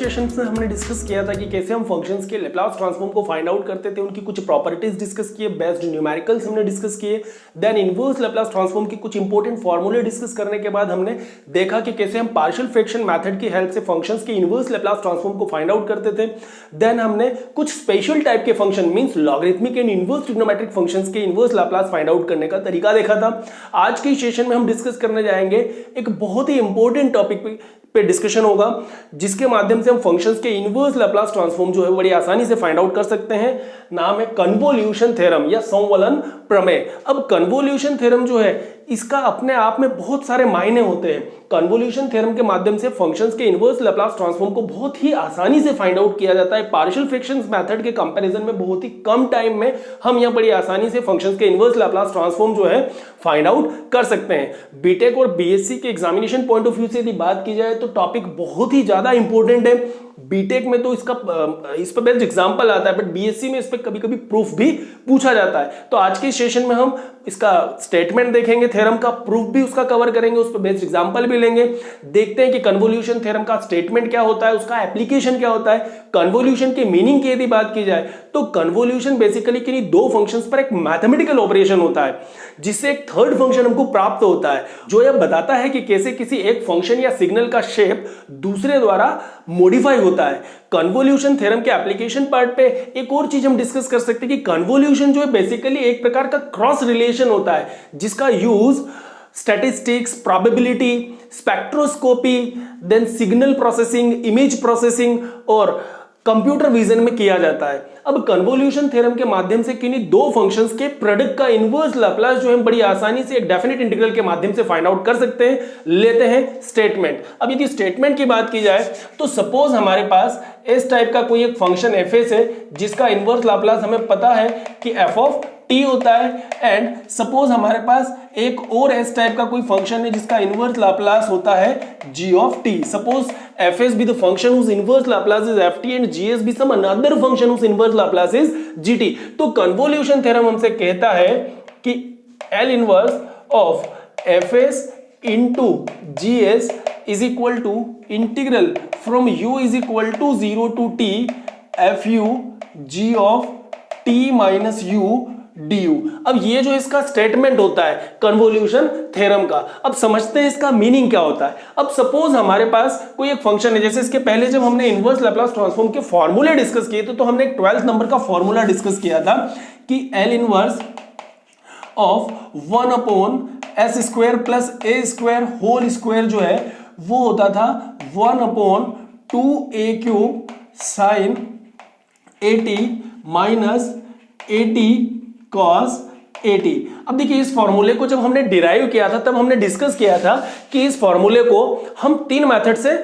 Session में हमने discuss किया था कि कैसे हम फंक्शंस के लैप्लास ट्रांसफॉर्म को फाइंड आउट करते थे, उनकी कुछ प्रॉपर्टीज डिस्कस किए, बेस्ड न्यूमेरिकल्स हमने डिस्कस किए, देन इनवर्स लैप्लास ट्रांसफॉर्म की कुछ इंपॉर्टेंट फॉर्मूले डिस्कस करने के बाद हमने देखा कि कैसे हम पार्शियल फ्रैक्शन मेथड की हेल्प से फंक्शंस के इनवर्स लैप्लास ट्रांसफॉर्म को फाइंड आउट करते थे। देन हमने कुछ स्पेशल टाइप के function means logarithmic and inverse trigonometric functions के इनवर्स लैप्लास फाइंड आउट करने का तरीका देखा था। आज के सेशन में हम डिस्कस करने जाएंगे एक बहुत ही इंपॉर्टेंट टॉपिक पे डिस्कशन होगा, जिसके माध्यम से हम फंक्शंस के इनवर्स लैप्लास ट्रांसफॉर्म जो है बड़ी आसानी से फाइंड आउट कर सकते हैं। नाम है कन्वोल्यूशन थ्योरम या संवलन प्रमेय। अब कन्वोल्यूशन थ्योरम जो है इसका अपने आप में बहुत सारे मायने होते हैं। कन्वोल्यूशन थ्योरम के माध्यम से फंक्शंस के इनवर्स लैप्लास ट्रांसफॉर्म को बहुत ही आसानी से फाइंड आउट किया जाता है। पार्शियल फ्रैक्शंस मेथड के कंपैरिजन में बहुत ही कम टाइम में हम यहां बड़ी आसानी से फंक्शंस के इनवर्स लैप्लास ट्रांसफॉर्म जो है फाइंड आउट कर सकते हैं। बीटेक और बीएससी के एग्जामिनेशन पॉइंट ऑफ व्यू से यदि बात की जाए तो टॉपिक बहुत ही ज्यादा इंपॉर्टेंट है। बीटेक में तो इस पर बेस्ट एग्जांपल आता है, बट बीएससी में इस पे कभी-कभी प्रूफ भी पूछा जाता है। तो आज के सेशन में हम इसका स्टेटमेंट देखेंगे, थ्योरम का प्रूफ भी उसका कवर करेंगे, उस पर बेस्ट एग्जांपल भी लेंगे। देखते हैं कि कन्वोल्यूशन थ्योरम का स्टेटमेंट क्या होता है, उसका एप्लीकेशन क्या होता है, कन्वोल्यूशन की मीनिंग की यदि बात की जाए तो कन्वोल्यूशन बेसिकली किन्हीं दो फंक्शंस पर एक मैथमेटिकल ऑपरेशन होता है जिससे एक थर्ड फंक्शन हमको प्राप्त होता है, जो यह बताता है कि कैसे किसी एक फंक्शन या सिग्नल का शेप दूसरे द्वारा मॉडिफाई होता है। कन्वोल्यूशन थ्योरम के एप्लीकेशन पार्ट पे एक और चीज हम डिस्कस कर सकते हैं कि कन्वोल्यूशन जो है बेसिकली एक प्रकार का क्रॉस रिलेशन होता है जिसका use statistics, probability, spectroscopy, then signal processing, image processing और कंप्यूटर विजन में किया जाता है। अब कन्वोल्यूशन थ्योरम के माध्यम से किन्हीं दो फंक्शंस के प्रोडक्ट का इनवर्स लैप्लास जो है बड़ी आसानी से एक डेफिनेट इंटीग्रल के माध्यम से फाइंड आउट कर सकते हैं। लेते हैं स्टेटमेंट। अब यदि स्टेटमेंट की बात की जाए तो सपोज हमारे पास इस टाइप का कोई एक फंक्शन एफ है जिसका इनवर्स लैप्लास हमें पता है कि एफ ऑफ टी होता है, एंड सपोज हमारे पास एक और एस टाइप का कोई फंक्शन है जिसका इनवर्स लाप्लास होता है G of T. Suppose F S be the function whose inverse Laplace is ft and gs be some another function whose inverse Laplace is gt। तो कन्वोल्यूशन थ्योरम हमसे कहता है कि L inverse of F S into G S is equal to integral from u is equal to 0 to t F you ji of T minus U du। अब ये जो इसका statement होता है कन्वोल्यूशन थ्योरम का, अब समझते हैं इसका मीनिंग क्या होता है। अब सपोज हमारे पास कोई एक फंक्शन है, जैसे इसके पहले जब हमने इनवर्स लैप्लास ट्रांसफॉर्म के फॉर्मूले डिस्कस किए थे तो हमने एक 12th नंबर का फॉर्मूला डिस्कस किया था कि L inverse of 1 upon S square plus A square whole square जो है वो होता था 1 अपॉन 2a क्यूब साइन 80 माइनस 80 cos 80। अब देखिए इस फॉर्मूले को जब हमने डिराइव किया था तब हमने डिस्कस किया था कि इस फॉर्मूले को हम तीन मेथड से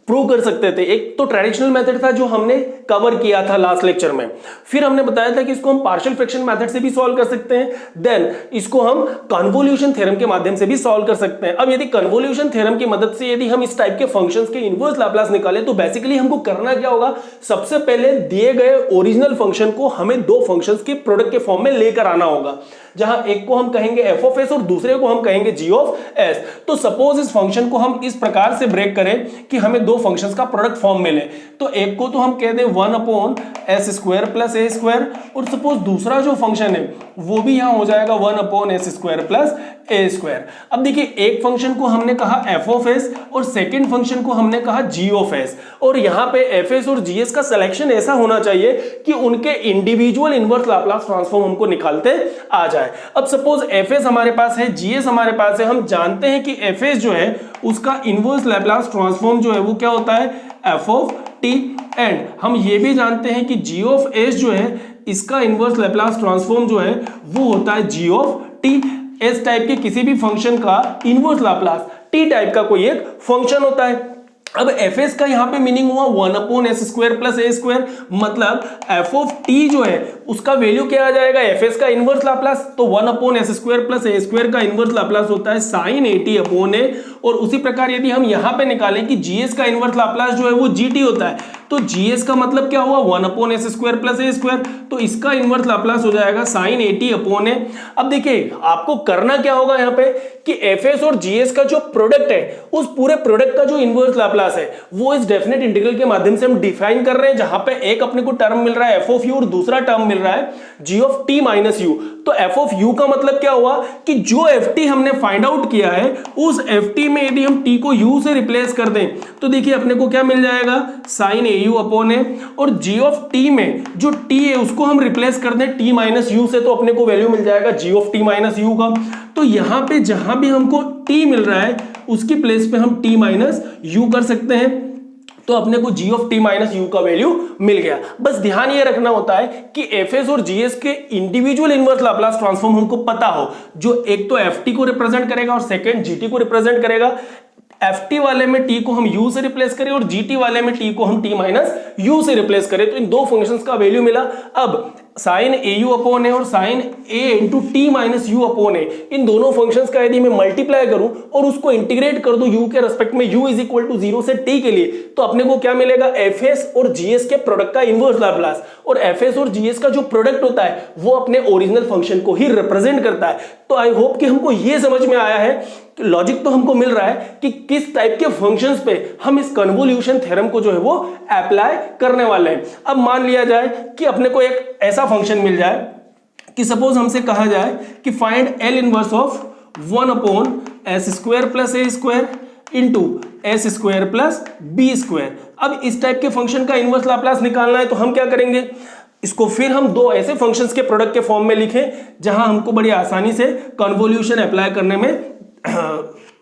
प्रूव कर सकते थे। एक तो ट्रेडिशनल मेथड था जो हमने कवर किया था लास्ट लेक्चर में, फिर हमने बताया था कि इसको हम पार्शियल फ्रैक्शन मेथड से भी सॉल्व कर सकते हैं, देन इसको हम कन्वोल्यूशन थ्योरम के माध्यम से भी सॉल्व कर सकते हैं। अब यदि कन्वोल्यूशन थ्योरम की मदद से यदि हम इस टाइप के फंक्शंस के इनवर्स लैप्लास निकालें तो बेसिकली हमको करना क्या होगा, सबसे पहले दिए गए ओरिजिनल फंक्शन को हमें दो फंक्शंस के प्रोडक्ट के फॉर्म में लेकर आना होगा, जहां एक को हम कहेंगे एफ ऑफ एस और दूसरे को हम कहेंगे जी ऑफ एस। तो सपोज इस फंक्शन को हम इस प्रकार से ब्रेक करें कि हमें दो फंक्शंस का प्रोडक्ट फॉर्म मिले, तो एक को तो हम कह दें 1 upon S square plus A square, और सपोज दूसरा जो फंक्शन है वो भी यहां हो जाएगा 1 upon S square plus A square. अब देखिए एक फंक्शन को हमने कहा एफ ऑफ एस और सेकेंड फंक्शन को हमने कहा जी ऑफ एस, और यहां पे एफ एस और जी एस का सिलेक्शन ऐसा होना चाहिए कि उनके इंडिविजुअल इनवर्स लैप्लास ट्रांसफॉर्म हमको निकालते आ जाए। अब सपोज एफ एस हमारे पास है, जी एस हमारे पास है, हम जानते हैं कि एफ एस जो है उसका इनवर्स लैप्लास ट्रांसफॉर्म जो है वो क्या होता है एफ ऑफ टी, एंड हम ये भी जानते हैं कि जी ऑफ एस जो है इसका इनवर्स लैप्लास ट्रांसफॉर्म जो है वो होता है G of T. S type के किसी भी फंक्शन का इनवर्स लैप्लास टी टाइप का कोई एक फंक्शन होता है। अब एफ एस का यहां पे मीनिंग हुआ 1 upon S square plus A square, मतलब एफ ऑफ टी जो है उसका वैल्यू क्या आ जाएगा एफ एस का इनवर्स लाप्लास, तो 1 upon S square plus A square का इनवर्स लाप्लास होता है साइन 80 अपॉन ए। और उसी प्रकार यदि हम यहां पे निकालें कि जीएस का इनवर्स लाप्लास जो है वो जीटी होता है, तो जीएस का मतलब क्या हुआ 1 upon S square plus A square, तो इसका इनवर्स लाप्लास हो जाएगा साइन 80 अपॉन ए। अब देखिए आपको करना क्या होगा यहाँ पे कि एफएस और जीएस का जो प्रोडक्ट है उस पूरे प्रोडक्ट का जो इनवर्स लाप्लास है वो इस डेफिनेट इंटीग्रल के माध्यम से हम डिफाइन कर रहे हैं, जहां पे एक अपने को टर्म मिल रहा है एफ ऑफ यू और दूसरा टर्म मिल रहा है G of T minus you. तो एफ ऑफ यू का मतलब क्या हुआ कि जो एफ टी हमने फाइंड आउट किया है उस एफ टी में यदि हम टी को यू से रिप्लेस कर दें तो देखिए अपने को क्या मिल जाएगा sign A U upon A, और जी ऑफ टी में जो टी है उसको हम रिप्लेस कर दें टी माइनस यू से तो अपने को वैल्यू मिल जाएगा जी ऑफ टी माइनस यू का। तो यहां पे जहां भी हमको टी मिल रहा है उसकी प्लेस पे हम टी माइनस यू कर सकते हैं, तो अपने को जी ऑफ टी माइनस यू का वैल्यू मिल गया। बस ध्यान ये रखना होता है कि एफएस और जीएस के इंडिविजुअल इनवर्स लाप्लास ट्रांसफॉर्म हमको पता हो, जो एक तो एफ टी को रिप्रेजेंट करेगा और सेकंड जीटी को रिप्रेजेंट करेगा। एफ वाले में टी को हम यू से रिप्लेस करें और जीटी वाले में टी को हम टी माइनस यू से रिप्लेस करें, तो इन दो फंक्शंस का वैल्यू मिला। अब sine A U upon A और sine A into T minus U upon A, इन दोनों फंक्शंस का यदि मैं मल्टीप्लाई करूं और उसको इंटीग्रेट कर दूं यू के रेस्पेक्ट में, यू इज इक्वल टू 0 से टी के लिए, तो अपने को क्या मिलेगा एफएस और जीएस के प्रोडक्ट का इनवर्स लाप्लास। और एफएस और जीएस का जो प्रोडक्ट होता है वो अपने ओरिजिनल फंक्शन को ही रिप्रेजेंट करता है। तो आई होप कि हमको ये समझ में आया है, लॉजिक तो हमको मिल रहा है कि किस टाइप के फंक्शंस पे हम इस कन्वोल्यूशन थ्योरम को जो है वो अप्लाई करने वाले हैं। अब मान लिया जाए कि अपने को एक ऐसा फंक्शन मिल जाए कि सपोज हमसे कहा जाए कि find L inverse of 1 upon S square plus A square into S square plus B square. अब इस टाइप के फंक्शन का इनवर्स लाप्लास निकालना है तो हम क्या करेंगे, इसको फिर हम दो ऐसे फंक्शंस के प्रोडक्ट के फॉर्म में लिखें जहां हमको बड़ी आसानी से कन्वोल्यूशन अप्लाई करने में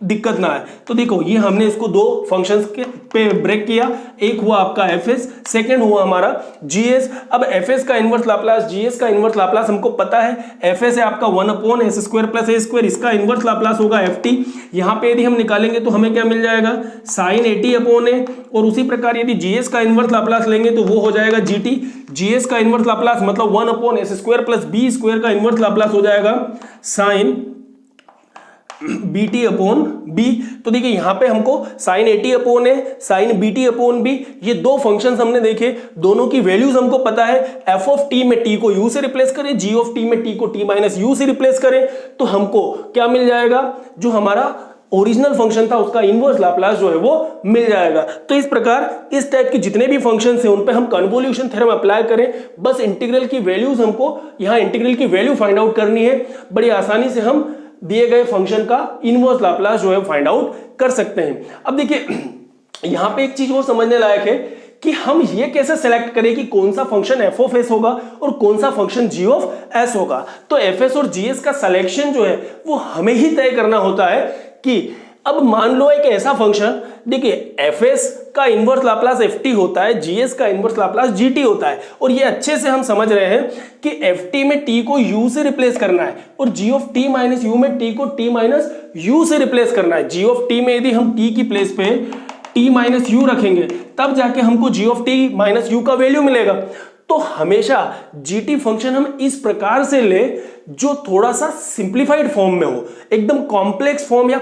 दिक्कत ना है। तो देखो ये हमने इसको दो फंक्शंस के पे ब्रेक किया, एक हुआ आपका एफएस, सेकंड हुआ हमारा जीएस। अब एफएस का इनवर्स लाप्लास, जीएस का इनवर्स लाप्लास हमको पता है, एफएस है आपका 1 upon S square plus A square, इसका इनवर्स लाप्लास होगा एफटी। यहां पे यदि हम निकालेंगे तो हमें क्या मिल जाएगा साइन 80 अपॉन ए, और उसी प्रकार यदि जीएस का इनवर्स लाप्लास लेंगे तो वो हो जाएगा जीटी। जीएस का इनवर्स लाप्लास मतलब 1 upon S square plus B square का इनवर्स लाप्लास हो जाएगा साइन बीटी अपॉन बी। तो देखिए यहां पे हमको साइन 80 अपॉन ए, साइन बीटी अपॉन बी, ये दो फंक्शंस हमने देखे, दोनों की वैल्यूज हमको पता है। एफ ऑफ टी में टी को यू से रिप्लेस करें, जी ऑफ टी में टी को टी माइनस यू से रिप्लेस करें, तो हमको क्या मिल जाएगा, जो हमारा ओरिजिनल फंक्शन था उसका इनवर्स लाप्लास जो है वो मिल जाएगा। तो इस प्रकार इस टाइप के जितने भी फंक्शंस हैं उन पे हम कन्वोल्यूशन थ्योरम अप्लाई करें, बस इंटीग्रल की वैल्यूज हमको यहाँ इंटीग्रल की वैल्यू फाइंड आउट करनी है, बड़ी आसानी से हम दिए गए फंक्शन का इनवर्स लाप्लास जो है फाइंड आउट कर सकते हैं। अब देखिए यहां पे एक चीज और समझने लायक है कि हम ये कैसे सेलेक्ट करें कि कौन सा फंक्शन एफ ऑफ एस होगा और कौन सा फंक्शन जी ऑफ एस होगा। तो एफ एस और जी एस का सिलेक्शन जो है वो हमें ही तय करना होता है कि अब मान लो एक ऐसा फंक्शन, देखिए एफ एस का इनवर्स लाप्लास एफ टी होता है, जीएस का इनवर्स लाप्लास जी टी होता है, और ये अच्छे से हम समझ रहे हैं कि एफ टी में टी को यू से रिप्लेस करना है और जी ऑफ टी माइनस यू में टी को टी माइनस यू से रिप्लेस करना है। जी ऑफ टी में यदि हम टी की प्लेस पे टी माइनस यू रखेंगे तब जाके हमको जी ऑफ टी माइनस यू का वैल्यू मिलेगा। तो हमेशा जीटी फंक्शन हम इस प्रकार से ले जो थोड़ा सा सिंप्लीफाइड फॉर्म में हो, एकदम कॉम्प्लेक्स फॉर्म या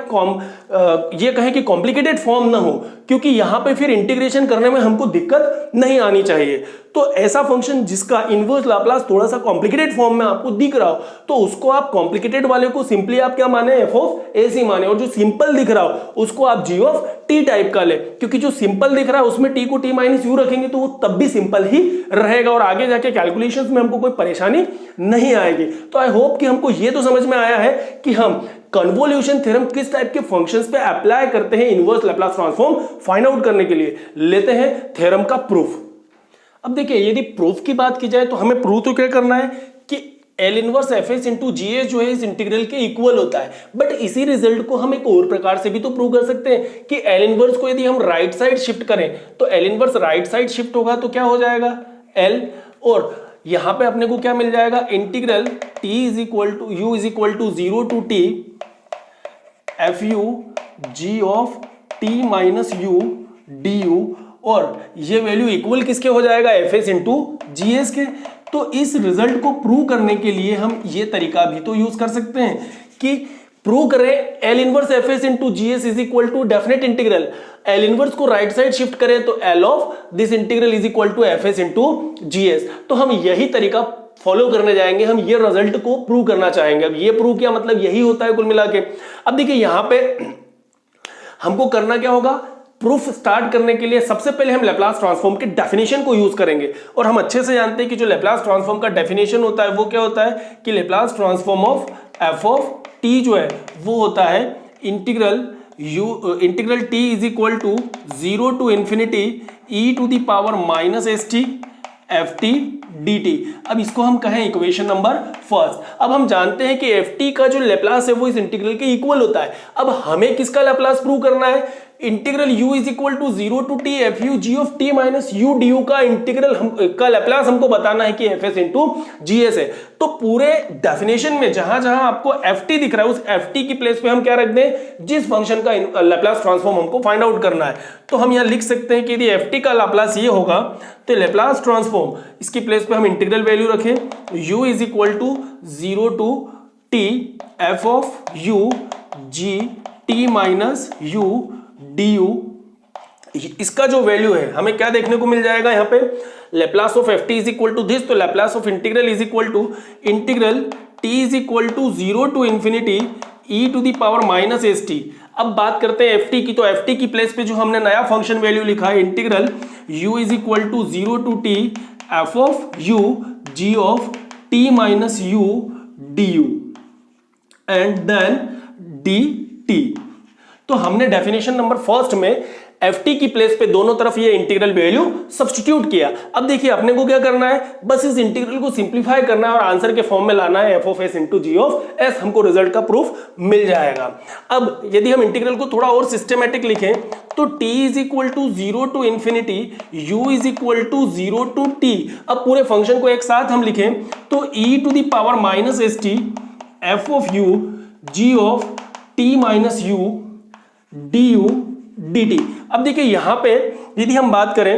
ये कहें कि कॉम्प्लिकेटेड फॉर्म ना हो, क्योंकि यहां पे फिर इंटीग्रेशन करने में हमको दिक्कत नहीं आनी चाहिए। तो ऐसा फंक्शन जिसका इनवर्स लाप्लास थोड़ा सा कॉम्प्लिकेटेड फॉर्म में आपको दिख रहा हो तो उसको आप कॉम्प्लिकेटेड वाले को सिंपली आप क्या माने, एफ ऑफ ए सी माने, और जो सिंपल दिख रहा हो उसको आप जी ऑफ टी टाइप का ले, क्योंकि जो सिंपल दिख रहा है उसमें टी को टी माइनस यू रखेंगे तो वो तब भी सिंपल ही रहेगा और आगे जाके कैलकुलेशंस में हमको कोई परेशानी नहीं आएगी। तो आई होप कि हमको ये तो समझ में आया है कि हम कन्वोल्यूशन थ्योरम किस टाइप के फंक्शंस पे अप्लाई करते हैं inverse Laplace transform find out करने के लिए। लेते हैं थ्योरम का प्रूफ। अब देखिए यदि प्रूफ की बात की जाए तो हमें प्रूफ तो क्या करना है कि L inverse f S into जी एस जो है इस इंटीग्रल के इक्वल होता है, बट इसी रिजल्ट को हम एक और प्रकार से भी तो प्रूव कर सकते हैं कि एल इनवर्स को यदि हम राइट साइड शिफ्ट करें तो L inverse right side shift होगा तो क्या हो जाएगा एल, और यहां पे अपने को क्या मिल जाएगा integral T is equal to U is equal to 0 to T F you ji of T minus U D U, और ये वैल्यू इक्वल किसके हो जाएगा एफ एस इंटू जी एस के। तो इस रिजल्ट को प्रूव करने के लिए हम ये तरीका भी तो यूज कर सकते हैं कि प्रूव करें L inverse f S into G S is equal to definite integral, L inverse को राइट साइड शिफ्ट करें तो L of this integral is equal to f S into ji s. तो हम यही तरीका फॉलो करने जाएंगे, हम ये रिजल्ट को प्रूव करना चाहेंगे। अब ये प्रूव किया मतलब यही होता है कुल मिला के। अब देखिए यहां पे हमको करना क्या होगा, प्रूफ स्टार्ट करने के लिए सबसे पहले हम लैप्लास ट्रांसफॉर्म के डेफिनेशन को यूज करेंगे। और हम अच्छे से जानते हैं कि जो लैप्लास ट्रांसफॉर्म का डेफिनेशन होता है वो क्या होता है कि Laplace transform of f of t जो है वो होता है integral T is equal to 0 to infinity E to the power minus S t f t d t. अब इसको हम कहें इक्वेशन नंबर फर्स्ट। अब हम जानते हैं कि एफ टी का जो लैप्लास है वो इस इंटीग्रल के इक्वल होता है। अब हमें किसका लैप्लास प्रूव करना है, integral u is equal to 0 to T F you ji of T minus U D u का इंटीग्रल का लैप्लास हमको बताना है कि एफ एस इंटू जी एस है। तो पूरे डेफिनेशन में जहां जहां आपको एफ टी दिख रहा है उस एफ टी की प्लेस पे हम क्या रख दें, जिस फंक्शन का लैप्लास ट्रांसफॉर्म हमको फाइंड आउट करना है। तो हम यहां लिख सकते हैं कि यदि एफ टी का लैप्लास ये होगा तो लैप्लास ट्रांसफॉर्म इसकी प्लेस पे हम इंटीग्रल वैल्यू रखें u is equal to 0 to T f of u g t minus U D u. इसका जो वैल्यू है हमें क्या देखने को मिल जाएगा यहाँ पे, Laplace of F T is equal to this, तो Laplace of integral is equal to integral T is equal to 0 to infinity E to the power minus S T. अब बात करते हैं एफ टी की, तो एफ टी की place पे जो हमने नया फंक्शन वैल्यू लिखा है integral u is equal to 0 to T f of u ji of T minus U D u and then d t. तो हमने डेफिनेशन नंबर फर्स्ट में एफ टी की प्लेस पे दोनों तरफ ये इंटीग्रल वैल्यू सब्स्टिट्यूट किया। अब देखिए अपने को क्या करना है, बस इस इंटीग्रल को सिंप्लीफाई करना है और आंसर के फॉर्म में लाना है f of s into g of s, हमको रिजल्ट का प्रूफ मिल जाएगा। अब यदि हम इंटीग्रल को थोड़ा और सिस्टमेटिक लिखें तो t is equal to 0 to infinity u is equal to 0 to t। अब पूरे फंक्शन को एक साथ हम लिखें तो e to the power minus S t f of u ji of t minus U D u d t. अब देखिए यहां पे यदि हम बात करें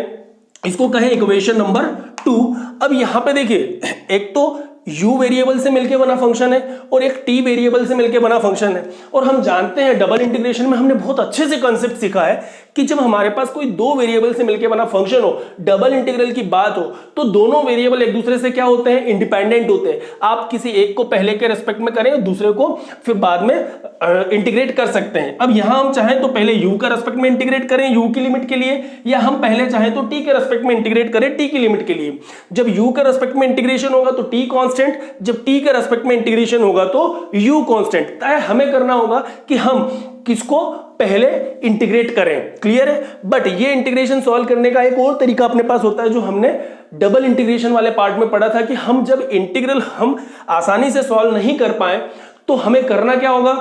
इसको कहें इक्वेशन नंबर 2। अब यहां पे देखिए एक तो u वेरिएबल से मिलके बना फंक्शन है और एक t वेरिएबल से मिलके बना फंक्शन है। और हम जानते हैं डबल इंटीग्रेशन में हमने बहुत अच्छे से कंसेप्ट सीखा है कि जब हमारे पास कोई दो वेरिएबल से मिलके बना फंक्शन हो, डबल इंटीग्रल की बात हो, तो दोनों वेरिएबल एक दूसरे से क्या होते हैं, इंडिपेंडेंट होते हैं। आप किसी एक को पहले के रेस्पेक्ट में करें, दूसरे को फिर बाद में इंटीग्रेट कर सकते हैं। अब यहां हम चाहें तो पहले u का रेस्पेक्ट में इंटीग्रेट करें u की लिमिट के लिए, या हम पहले चाहें तो t के रेस्पेक्ट में इंटीग्रेट करें t की लिमिट के लिए। जब u के रेस्पेक्ट में इंटीग्रेशन होगा तो t कांस्टेंट, जब t के रेस्पेक्ट में इंटीग्रेशन होगा तो u कांस्टेंट। तय हमें करना होगा कि हम किसको पहले इंटीग्रेट करें, क्लियर है। बट ये इंटीग्रेशन सॉल्व करने का एक और तरीका अपने पास होता है जो हमने डबल इंटीग्रेशन वाले पार्ट में पढ़ा था कि हम जब इंटीग्रल हम आसानी से सॉल्व नहीं कर पाए तो हमें करना क्या होगा,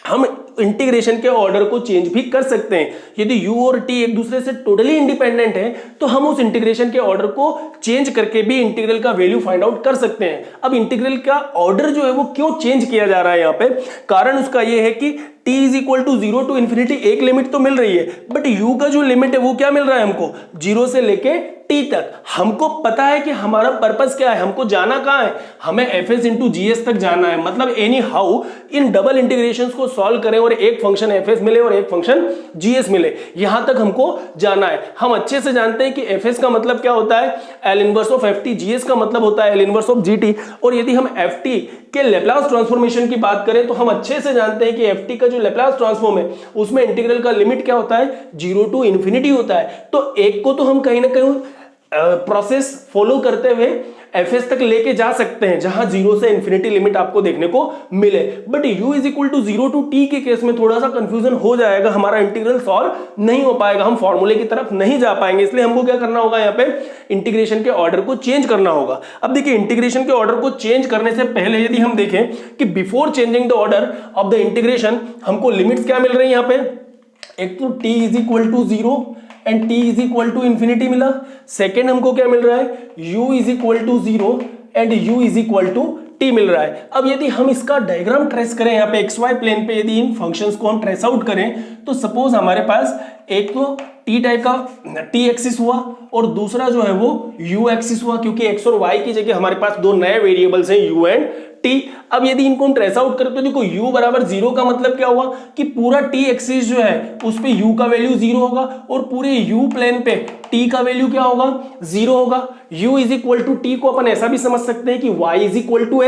हम इंटीग्रेशन के ऑर्डर को चेंज भी कर सकते हैं। यदि u और t एक दूसरे से टोटली इंडिपेंडेंट है तो हम उस इंटीग्रेशन के ऑर्डर को चेंज करके भी इंटीग्रल का वैल्यू फाइंड आउट कर सकते हैं। अब इंटीग्रल का ऑर्डर जो है वो क्यों चेंज किया जा रहा है यहाँ पे, कारण उसका ये है कि t is equal to 0 to infinity एक लिमिट तो मिल रही है, बट u का जो लिमिट है वो क्या मिल रहा है हमको, 0 से लेके t तक। हमको पता है कि हमारा पर्पस क्या है, हमको जाना कहाँ है, हमें F S into G S तक जाना है। मतलब any how in double integration को सॉल्व करें और एक फंक्शन एफ एस मिले और एक फंक्शन जी एस मिले, यहां तक हमको जाना है। हम अच्छे से जानते हैं कि एफ एस का मतलब क्या होता है, L inverse of F T, G S का मतलब होता है L inverse of G T. और यदि हम एफ टी के लैप्लास ट्रांसफॉर्मेशन की बात करें तो हम अच्छे से जानते हैं कि एफ टी का जो लैप्लास ट्रांसफॉर्म है उसमें इंटीग्रल का लिमिट क्या होता है, 0 टू इंफिनिटी होता है। तो एक को तो हम कहीं ना कहीं प्रोसेस फॉलो करते हुए एफ एस तक लेके जा सकते हैं जहां 0 से इंफिनिटी लिमिट आपको देखने को मिले, but u is equal to 0 to t के केस में थोड़ा सा कंफ्यूजन हो जाएगा, हमारा इंटीग्रल सॉल्व नहीं हो पाएगा, हम फॉर्मूले की तरफ नहीं जा पाएंगे। इसलिए हमको क्या करना होगा, यहाँ पे इंटीग्रेशन के ऑर्डर को चेंज करना होगा। अब देखिए इंटीग्रेशन के ऑर्डर को चेंज करने से पहले यदि हम देखें कि before changing the order of the integration हमको लिमिट्स क्या मिल रही है यहाँ पे, एक तो t is equal to 0 and t is equal to infinity मिला। सेकेंड हमको क्या मिल रहा है, u is equal to 0 and u is equal to t मिल रहा है। अब यदि हम इसका डायग्राम ट्रेस करें यहाँ पे xy प्लेन पे, यदि इन फंक्शंस को हम ट्रेस आउट करें तो सपोज हमारे पास एक तो t टाइप का t एक्सिस हुआ और दूसरा जो है वो u एक्सिस हुआ, क्योंकि x और y की जगह हमारे पास दो नए वेरिएबल्स हैं u एंड t। अब यदि इनको हम ट्रेस आउट करते तो देखो u बराबर 0 का मतलब क्या हुआ कि पूरा t एक्सिस जो है उस पे u का वैल्यू 0 होगा और पूरे u प्लेन पे t का वैल्यू क्या होगा 0 होगा। u is equal to t को अपन ऐसा भी समझ सकते हैं कि y is equal to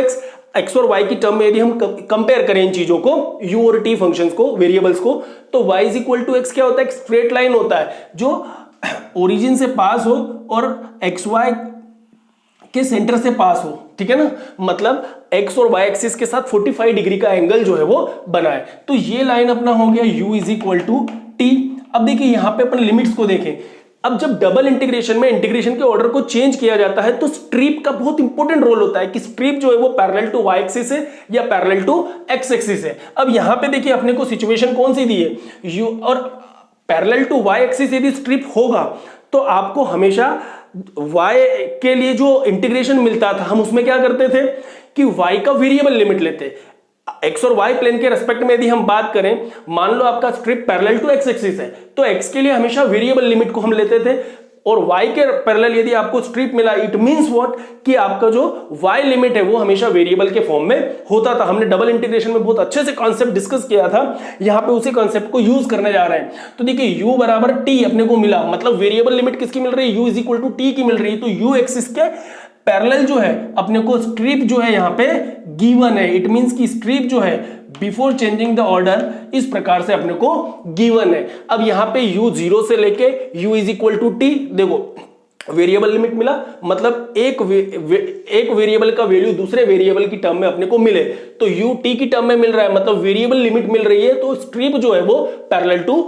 x और y की टर्म में यदि हम कंपेयर करें इन चीजों को u और t फंक्शंस को वेरिएबल्स को तो y is equal to x क्या होता है, एक स्ट्रेट लाइन होता है जो ओरिजिन से पास हो और xy के सेंटर से पास हो, ठीक है ना, मतलब x और y एक्सिस के साथ 45 डिग्री का एंगल जो है वो बनाए। तो ये लाइन अपना हो गया u is equal to t। अब देखिए यहां पे अपन लिमिट्स को देखें। अब जब डबल इंटीग्रेशन में इंटीग्रेशन के ऑर्डर को चेंज किया जाता है तो स्ट्रिप का बहुत इंपॉर्टेंट रोल होता है कि स्ट्रिप जो है वो पैरेलल टू y एक्सिस है या पैरेलल टू x एक्सिस है। अब यहां पे देखिए अपने को सिचुएशन कौन सी दी है, u और पैरेलल टू y एक्सिस यदि स्ट्रिप होगा तो आपको हमेशा y के लिए जो इंटीग्रेशन मिलता था हम उसमें क्या करते थे कि y का वेरिएबल लिमिट लेते। x और y प्लेन के रेस्पेक्ट में यदि हम बात करें, मान लो आपका strip parallel to x axis है तो x के लिए हमेशा वेरिएबल लिमिट को हम लेते थे और y के पैरेलल यदि आपको स्ट्रिप मिला इट मींस व्हाट कि आपका जो y लिमिट है वो हमेशा वेरिएबल के फॉर्म में होता था। हमने डबल इंटीग्रेशन में बहुत अच्छे से कॉन्सेप्ट डिस्कस किया था, यहां पे उसी कॉन्सेप्ट को यूज करने जा रहे हैं। तो देखिए u बराबर t अपने को मिला, मतलब वेरिएबल लिमिट किसकी मिल रही है, u is equal to t की मिल रही है। तो u एक्सिस के पैरेलल जो है अपने को स्ट्रिप जो है यहां पे गिवन है, इट मींस की स्ट्रिप जो है बिफोर चेंजिंग द ऑर्डर इस प्रकार से अपने को गिवन है। अब यहां पे u 0 से लेके u is equal to t, देखो वेरिएबल लिमिट मिला, मतलब एक वेरिएबल का वैल्यू दूसरे वेरिएबल की टर्म में अपने को मिले तो u t की टर्म में मिल रहा है, मतलब वेरिएबल लिमिट मिल रही है तो स्ट्रिप जो है वो पैरेलल टू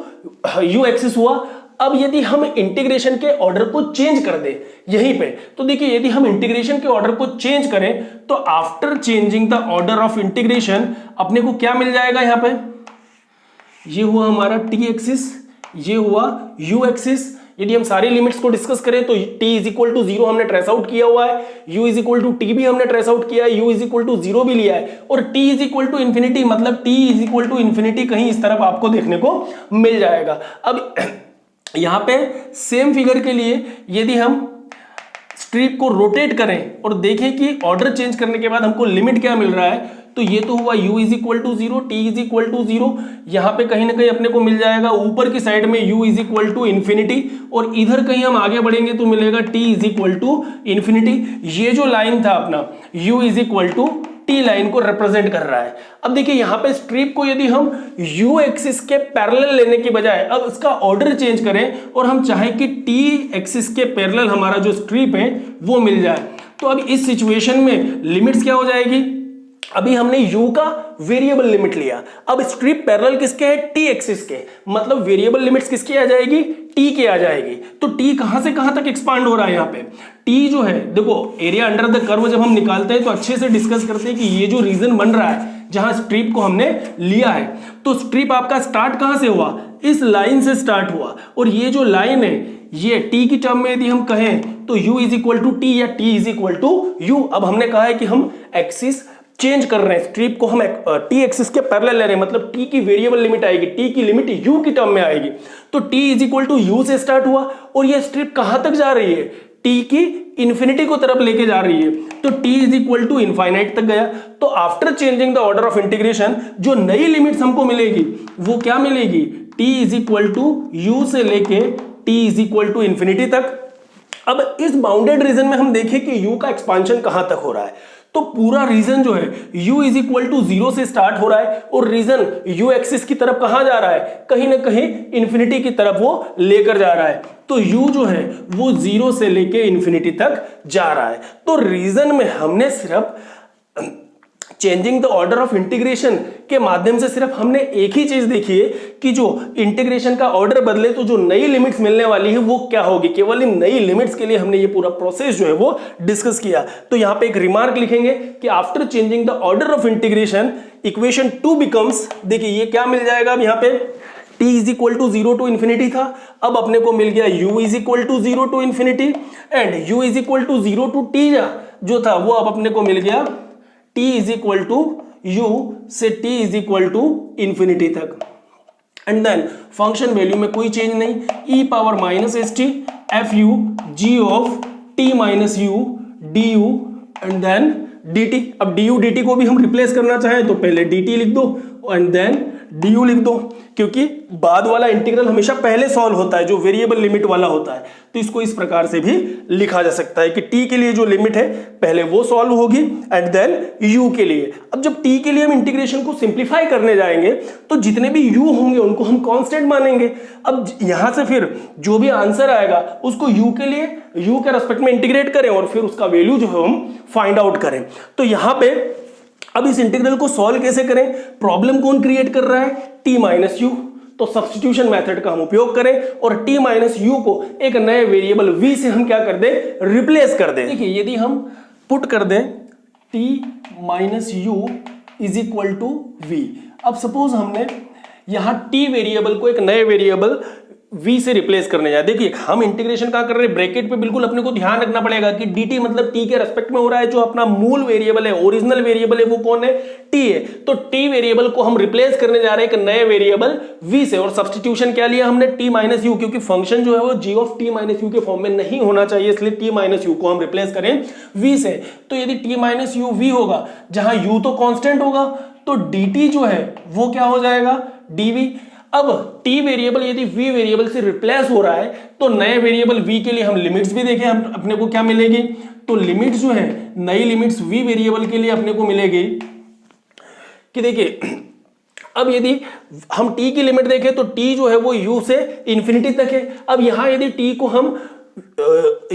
u एक्सिस हुआ। अब यदि हम इंटीग्रेशन के ऑर्डर को चेंज कर दें यहीं पे, तो देखिए यदि हम इंटीग्रेशन के ऑर्डर को चेंज करें तो after changing the order of integration अपने को क्या मिल जाएगा, यहां पे ये हुआ हमारा t एक्सिस, ये हुआ u एक्सिस। यदि हम सारी लिमिट्स को डिस्कस करें तो t इज इक्वल टू 0 हमने ट्रेस आउट किया हुआ है, u is equal to t भी हमने ट्रेस आउट किया है, u इज इक्वल टू 0 भी लिया है और t is equal to infinity, मतलब t is equal to infinity कहीं इस तरफ आपको देखने को मिल जाएगा। अब यहां पे सेम फिगर के लिए यदि हम स्ट्रिप को रोटेट करें और देखें कि ऑर्डर चेंज करने के बाद हमको लिमिट क्या मिल रहा है, तो ये तो हुआ u is equal to 0, t is equal to 0, यहां पे कहीं ना कहीं अपने को मिल जाएगा ऊपर की साइड में u is equal to infinity और इधर कहीं हम आगे बढ़ेंगे तो मिलेगा t is equal to infinity. ये जो लाइन था अपना u is equal to t line को रिप्रेजेंट कर रहा है। अब देखिए यहां पे स्ट्रिप को यदि हम u एक्सिस के पैरेलल लेने की बजाय अब इसका ऑर्डर चेंज करें और हम चाहें कि t एक्सिस के पैरेलल हमारा जो स्ट्रिप है वो मिल जाए, तो अब इस सिचुएशन में लिमिट्स क्या हो जाएगी, अभी हमने u का वेरिएबल लिमिट लिया, अब स्ट्रिप पैरेलल किसके है, t एक्सिस के, मतलब वेरिएबल लिमिट्स किसकी आ जाएगी, t की आ जाएगी। तो t कहां से कहां तक एक्सपांड हो रहा है, यहाँ पे t जो है देखो एरिया अंडर द कर्व जब हम निकालते हैं तो अच्छे से डिस्कस करते हैं कि ये जो रीजन बन रहा है जहां स्ट्रिप को हमने लिया है, तो स्ट्रिप आपका स्टार्ट कहां से हुआ, इस लाइन से स्टार्ट हुआ और ये जो लाइन है ये t की टर्म में यदि हम कहें तो u is equal to t या t is equal to u। अब हमने कहा है कि हम एक्सिस चेंज कर रहे हैं, स्ट्रिप को हम t एक्सिस के पैरेलल ले रहे हैं, मतलब t की वेरिएबल लिमिट आएगी, t की लिमिट u की टर्म में आएगी। तो t is equal to u से स्टार्ट हुआ और ये स्ट्रिप कहां तक जा रही है, t की इंफिनिटी को तरफ लेके जा रही है, तो t is equal to infinite तक गया। तो after changing the order of integration जो नई लिमिट्स हमको मिलेगी वो क्या मिलेगी, t is equal to u से लेके t is equal to infinity तक। अब इस बाउंडेड रीजन में हम देखें कि u का एक्सपांशन कहां तक हो रहा है, तो पूरा रीजन जो है u इज इक्वल टू 0 से स्टार्ट हो रहा है और रीजन u एक्सिस की तरफ कहां जा रहा है, कहीं ना कहीं इंफिनिटी की तरफ वो लेकर जा रहा है। तो u जो है वो 0 से लेके इंफिनिटी तक जा रहा है। तो रीजन में हमने सिर्फ changing the order of integration के माध्यम से सिर्फ हमने एक ही चीज देखी है कि जो इंटीग्रेशन का ऑर्डर बदले तो जो नई लिमिट्स मिलने वाली है वो क्या होगी, केवल इन नई लिमिट्स के लिए हमने ये पूरा प्रोसेस जो है वो डिस्कस किया। तो यहां पे एक रिमार्क लिखेंगे कि after changing the order of integration equation 2 becomes, देखिए ये क्या मिल जाएगा, अब यहां पे t is equal to 0 to infinity था, अब अपने को मिल गया u is equal to 0 to infinity and u is equal to 0 to t जो था वो अब अपने को मिल गया t is equal to u से t is equal to infinity तक। एंड देन फंक्शन वैल्यू में कोई चेंज नहीं, e power minus S t F you ji of t minus u d u and then dt। अब du dt को भी हम replace करना चाहें तो पहले dt लिख दो एंड देन du लिख दो, क्योंकि बाद वाला इंटीग्रल हमेशा पहले सॉल्व होता है जो वेरिएबल लिमिट वाला होता है। तो इसको इस प्रकार से भी लिखा जा सकता है कि t के लिए जो लिमिट है पहले वो सॉल्व होगी एंड देन u के लिए। अब जब t के लिए हम इंटीग्रेशन को सिंप्लीफाई करने जाएंगे तो जितने भी u होंगे उनको हम कांस्टेंट मानेंगे। अब यहां से फिर जो भी आंसर आएगा उसको u के लिए u के रेस्पेक्ट में इंटीग्रेट करें और फिर उसका वैल्यू जो है हम फाइंड आउट करें। तो यहां पे अब इस इंटीग्रल को सॉल्व कैसे करें, प्रॉब्लम कौन क्रिएट कर रहा है, t माइनस यू। तो सब्स्टिट्यूशन मेथड का हम उपयोग करें और t माइनस यू को एक नए वेरिएबल v से हम क्या कर दें, रिप्लेस कर दें। देखिए यदि हम पुट कर दें t minus u is equal to v, अब सपोज हमने यहां t वेरिएबल को एक नए वेरिएबल v से रिप्लेस करने जाए। देखिए हम इंटीग्रेशन कहां कर रहे हैं, ब्रैकेट पे बिल्कुल अपने को ध्यान रखना पड़ेगा कि dt मतलब t के रेस्पेक्ट में हो रहा है। जो अपना मूल वेरिएबल है, ओरिजिनल वेरिएबल है, वो कौन है, t है। तो t वेरिएबल को हम रिप्लेस करने जा रहे हैं एक नए वेरिएबल v से। और सब्स्टिट्यूशन क्या लिया हमने, t माइनस यू, क्योंकि फंक्शन जो है वो g of t minus you के फॉर्म में नहीं होना चाहिए, इसलिए t माइनस यू को हम रिप्लेस करें v से। तो यदि t माइनस यू v होगा, जहां u तो कांस्टेंट होगा, तो dt जो है वो क्या हो जाएगा, dv। अब t वेरिएबल यदि v वेरिएबल से रिप्लेस हो रहा है तो नए वेरिएबल v के लिए हम लिमिट्स भी देखें, हम अपने को क्या मिलेगी, तो लिमिट्स जो है नई लिमिट्स v वेरिएबल के लिए अपने को मिलेगी कि देखिए अब यदि हम t की लिमिट देखें तो t जो है वो u से इंफिनिटी तक है। अब यहां यदि t को हम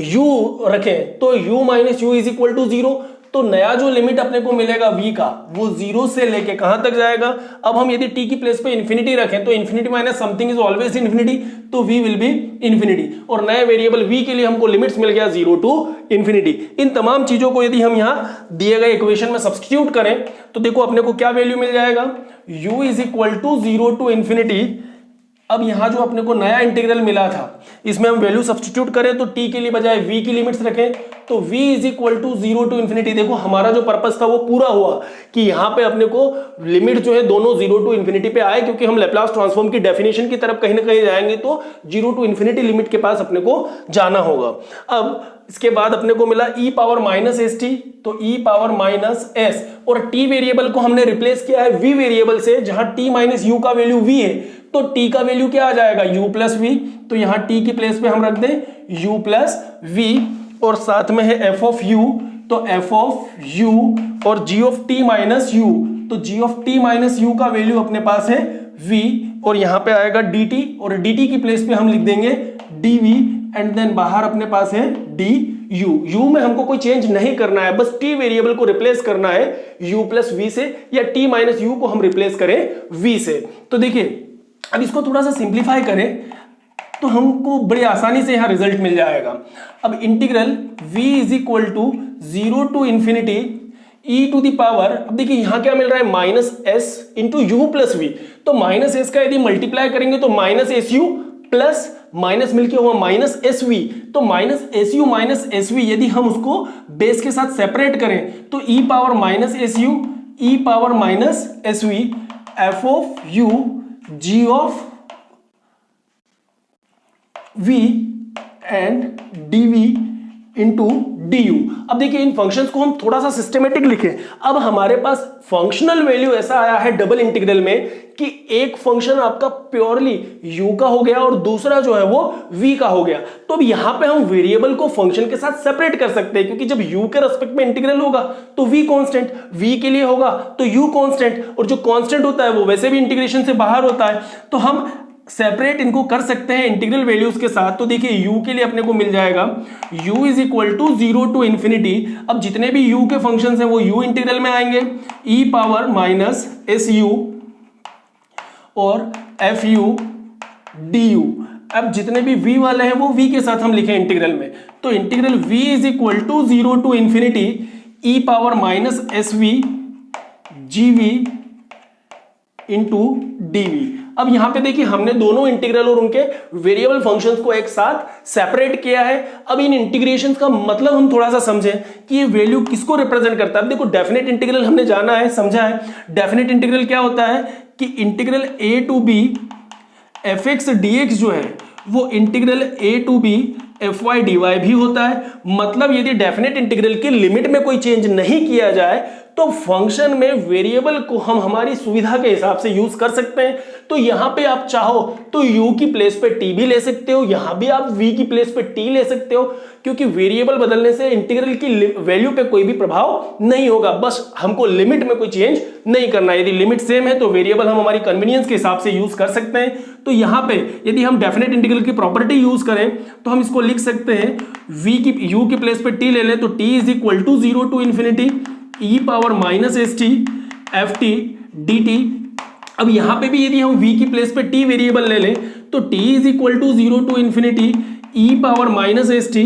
u रखें तो u minus u is equal to 0, तो नया जो लिमिट अपने को मिलेगा v का वो 0 से लेके कहां तक जाएगा। अब हम यदि t की प्लेस पे इंफिनिटी रखें तो infinity minus something is always infinity, तो v विल बी इंफिनिटी। और नए वेरिएबल v के लिए हमको लिमिट्स मिल गया 0 टू इंफिनिटी। इन तमाम चीजों को यदि हम यहां दिए गए इक्वेशन में सब्स्टिट्यूट करें तो देखो अपने को क्या वैल्यू मिल जाएगा, u is equal to 0 to infinity. अब यहां जो अपने को नया इंटीग्रल मिला था इसमें हम वैल्यू सब्स्टिट्यूट करें तो t के लिए बजाय v की लिमिट्स रखें तो v is equal to 0 to infinity. देखो हमारा जो पर्पस था वो पूरा हुआ कि यहां पे अपने को लिमिट जो है दोनों 0 टू इंफिनिटी पे आए, क्योंकि हम लैप्लास ट्रांसफॉर्म की डेफिनेशन की तरफ कहीं ना कहीं जाएंगे तो 0 टू इंफिनिटी लिमिट के पास अपने को जाना होगा। अब इसके बाद अपने को मिला e power minus S T, तो e पावर माइनस एस, और t वेरिएबल को हमने रिप्लेस किया है v वेरिएबल से, जहां t माइनस यू का वैल्यू v है तो t का वैल्यू क्या आ जाएगा, u प्लस v। तो यहां t की प्लेस पे हम रख दें u प्लस v, और साथ में है f ऑफ u, तो f ऑफ u और g of t minus u, तो g of t minus u का वैल्यू अपने पास है v, और यहां पे आएगा dt, और dt की प्लेस पे हम लिख देंगे dv, एंड देन बाहर अपने पास है du। u में हमको कोई चेंज नहीं करना है, बस t वेरिएबल को रिप्लेस करना है u प्लस v से, या t माइनस u को हम रिप्लेस करें v से। तो देखिए अब इसको थोड़ा सा सिंप्लीफाई करें तो हमको बड़ी आसानी से यहां रिजल्ट मिल जाएगा। अब integral v is equal to 0 to infinity e to the power, अब देखिए यहां क्या मिल रहा है, minus s into u plus v. तो माइनस एस का यदि मल्टीप्लाई करेंगे तो minus s u plus minus मिलके हुआ माइनस एस वी, तो minus s u minus s v यदि हम उसको बेस के साथ सेपरेट करें तो e power minus s you, e power minus s we, F of you, g of v and dv into du। अब देखिए इन फंक्शंस को हम थोड़ा सा सिस्टमेटिक लिखें। अब हमारे पास फंक्शनल वैल्यू ऐसा आया है डबल इंटीग्रल में कि एक फंक्शन आपका प्योरली u का हो गया और दूसरा जो है वो v का हो गया। तो अब यहां पे हम वेरिएबल को फंक्शन के साथ सेपरेट कर सकते हैं, क्योंकि जब u के रेस्पेक्ट में इंटीग्रल होगा तो v कांस्टेंट, v के लिए होगा तो u कांस्टेंट, और जो कांस्टेंट होता है वो वैसे भी इंटीग्रेशन से बाहर होता है, तो हम सेपरेट इनको कर सकते हैं इंटीग्रल वैल्यूज के साथ। तो देखिए u के लिए अपने को मिल जाएगा u is equal to 0 to infinity. अब जितने भी u के फंक्शंस हैं वो u इंटीग्रल में आएंगे, e power minus s you और एफ यू डी यू। अब जितने भी v वाले हैं वो v के साथ हम लिखें इंटीग्रल में, तो integral v is equal to 0 to infinity e power minus s v g v into d v. अब यहां पे देखिए हमने दोनों इंटीग्रल और उनके वेरिएबल फंक्शंस को एक साथ सेपरेट किया है। अब इन इंटीग्रेशंस का मतलब हम थोड़ा सा समझें कि ये वैल्यू किसको रिप्रेजेंट करता है। अब देखो डेफिनेट इंटीग्रल हमने जाना है, समझा है। डेफिनेट इंटीग्रल क्या होता है कि integral a to b f x d x जो है वो integral a to b f y d y भी होता है। मतलब यदि डेफिनेट इंटीग्रल की लिमिट में कोई चेंज नहीं किया जाए तो फंक्शन में वेरिएबल को हम हमारी सुविधा के हिसाब से यूज कर सकते हैं। तो यहां पे आप चाहो तो u की प्लेस पे t भी ले सकते हो, यहां भी आप v की प्लेस पे t ले सकते हो, क्योंकि वेरिएबल बदलने से इंटीग्रल की वैल्यू पे कोई भी प्रभाव नहीं होगा। बस हमको लिमिट में कोई चेंज नहीं करना है। यदि लिमिट सेम है तो वेरिएबल हम हमारी कन्वीनियंस के हिसाब से यूज कर सकते हैं। तो यहां पे यदि हम डेफिनेट इंटीग्रल की प्रॉपर्टी यूज करें तो हम इसको लिख सकते हैं u की प्लेस पे t ले लें तो t is equal to 0 to infinity e power minus S t f t d t. अब यहां पे भी यदि हम v की प्लेस पे t वेरिएबल ले लें तो t is equal to 0 to infinity e power minus S t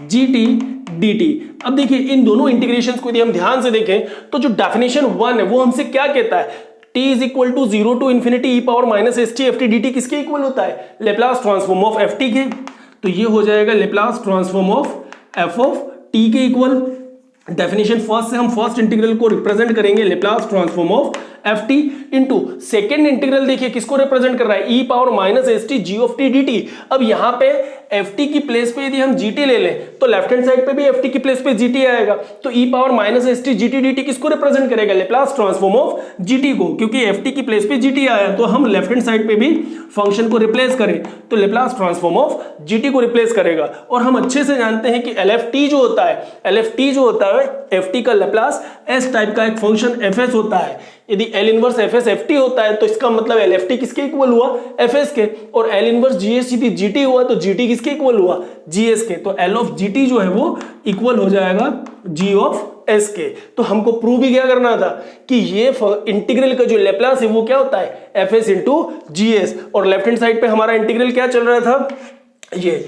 g t d t. अब देखिए इन दोनों इंटीग्रेशंस को यदि हम ध्यान से देखें तो जो डेफिनेशन 1 है वो हमसे क्या कहता है, t is equal to 0 to infinity e power minus S t f t d t किसके इक्वल होता है, Laplace transform of F t के। तो ये हो जाएगा Laplace transform of f of t के इक्वल। डेफिनेशन फर्स्ट से हम फर्स्ट इंटीग्रल को रिप्रेजेंट करेंगे Laplace transform of F t into second integral. देखिए किसको रिप्रेजेंट कर रहा है, e power minus S t ji of T d t. अब यहां पे एफ टी की प्लेस पे यदि हम जी टी ले लें तो लेफ्ट हैंड साइड पे भी एफ टी की प्लेस पे जी टी आएगा। तो e power minus S t g t d T किसको रिप्रेजेंट करेगा, Laplace transform of G T को, क्योंकि एफ टी की प्लेस पे जी टी आया तो हम लेफ्ट हैंड साइड पे भी फंक्शन को रिप्लेस करें तो Laplace transform of G T को रिप्लेस करेगा। और हम अच्छे से जानते हैं कि एल एफ टी जो होता है, एल एफ टी जो होता है एफ टी का लेप्लास एस टाइप का एक फंक्शन एफ एस होता है। यदि L inverse f S F T होता है तो इसका मतलब एल एफ टी किसके इक्वल हुआ, एफ एस के। और एल इनवर्स जी एस यदि जी टी हुआ तो जी टी किसके इक्वल हुआ, जी एस के। तो एल ऑफ जी टी जो है वो इक्वल हो जाएगा जी ऑफ एस के। तो हमको प्रूव भी क्या करना था कि ये इंटीग्रल का जो लेप्लास है वो क्या होता है, F S into G S. और लेफ्ट हैंड साइड पे हमारा इंटीग्रल क्या चल रहा था, ये।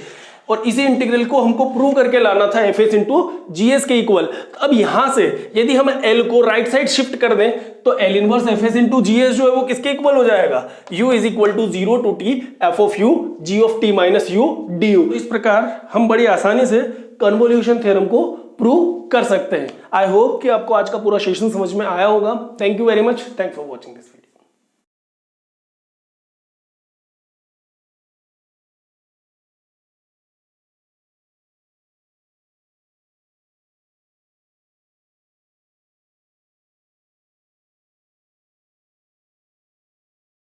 और इसी इंटीग्रल को हमको प्रूव करके लाना था एफ एस इंटू जी एस के इक्वल। अब यहां से यदि हम एल को राइट साइड शिफ्ट कर दें तो L inverse f S into जी एस जो है वो किसके इक्वल हो जाएगा, u is equal to 0 to T f of u ji of T minus U D u. इस प्रकार हम बड़ी आसानी से कन्वोल्यूशन थ्योरम को प्रूव कर सकते हैं। आई होप कि आपको आज का पूरा सेशन समझ में आया होगा। Thank you very much, thanks for watching this video.